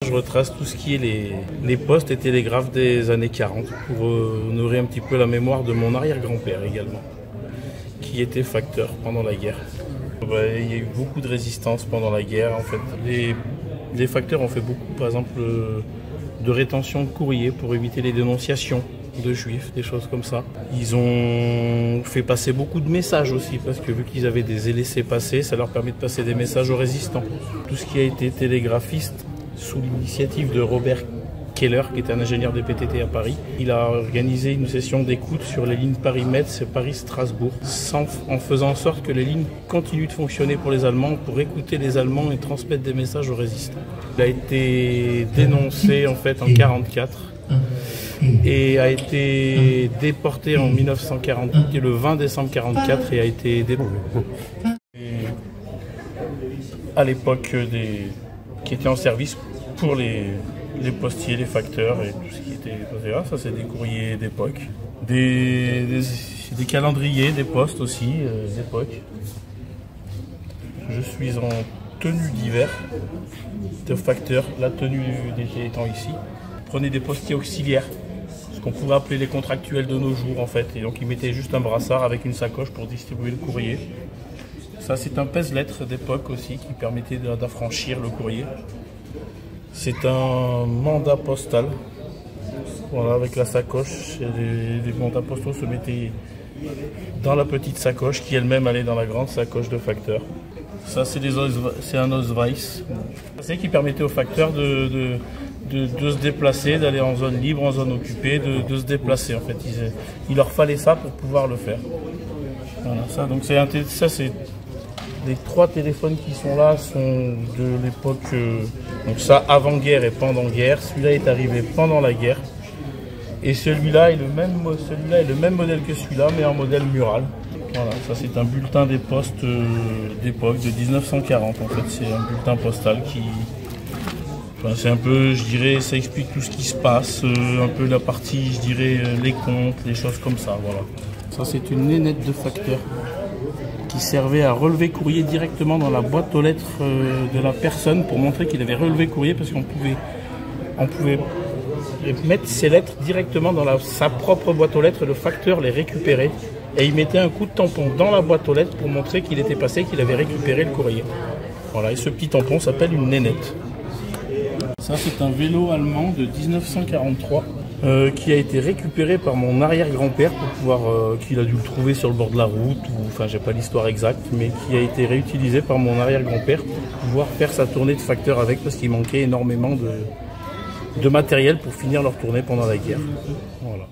Je retrace tout ce qui est les postes et télégraphes des années 40 pour honorer un petit peu la mémoire de mon arrière-grand-père également, qui était facteur pendant la guerre. Il y a eu beaucoup de résistance pendant la guerre. En fait, les facteurs ont fait beaucoup, par exemple, de rétention de courrier pour éviter les dénonciations de juifs, des choses comme ça. Ils ont fait passer beaucoup de messages aussi, parce que vu qu'ils avaient des laissés-passer, ça leur permet de passer des messages aux résistants. Tout ce qui a été télégraphiste, sous l'initiative de Robert Keller, qui était un ingénieur des PTT à Paris, il a organisé une session d'écoute sur les lignes Paris-Metz et Paris-Strasbourg, en faisant en sorte que les lignes continuent de fonctionner pour les Allemands, pour écouter les Allemands et transmettre des messages aux résistants. Il a été dénoncé en fait en 1944 et a été déporté en 1948, le 20 décembre 1944, et a été déporté. À l'époque qui était en service pour les postiers, les facteurs et tout ce qui était... Ça, c'est des courriers d'époque. Des calendriers, des postes aussi d'époque. Je suis en tenue d'hiver de facteur, la tenue d'été étant ici. Prenez des postiers auxiliaires, ce qu'on pourrait appeler les contractuels de nos jours en fait. Et donc ils mettaient juste un brassard avec une sacoche pour distribuer le courrier. Ça, c'est un pèse-lettres d'époque aussi qui permettait d'affranchir le courrier. C'est un mandat postal. Voilà, avec la sacoche. Les mandats postaux se mettaient dans la petite sacoche qui elle-même allait dans la grande sacoche de facteur. Ça, c'est un Ausweis. C'est qui permettait aux facteurs de se déplacer, d'aller en zone libre, en zone occupée, de se déplacer en fait. Il leur fallait ça pour pouvoir le faire. Voilà, ça, donc c'est les 3 téléphones qui sont là sont de l'époque, donc ça avant-guerre et pendant-guerre. Celui-là est arrivé pendant la guerre. Et celui-là est le même modèle que celui-là, mais en modèle mural. Voilà, ça c'est un bulletin des postes d'époque de 1940 en fait. C'est un bulletin postal qui... Enfin, c'est un peu, je dirais, ça explique tout ce qui se passe, un peu la partie, je dirais, les comptes, les choses comme ça, voilà. Ça c'est une nénette de facteur qui servait à relever courrier directement dans la boîte aux lettres de la personne pour montrer qu'il avait relevé courrier, parce qu'on pouvait mettre ses lettres directement dans sa propre boîte aux lettres et le facteur les récupérait. Et il mettait un coup de tampon dans la boîte aux lettres pour montrer qu'il était passé, qu'il avait récupéré le courrier. Voilà, et ce petit tampon s'appelle une nénette. Ça, c'est un vélo allemand de 1943 qui a été récupéré par mon arrière-grand-père pour pouvoir, qu'il a dû le trouver sur le bord de la route, enfin j'ai pas l'histoire exacte, mais qui a été réutilisé par mon arrière-grand-père pour pouvoir faire sa tournée de facteur avec, parce qu'il manquait énormément de matériel pour finir leur tournée pendant la guerre. Voilà.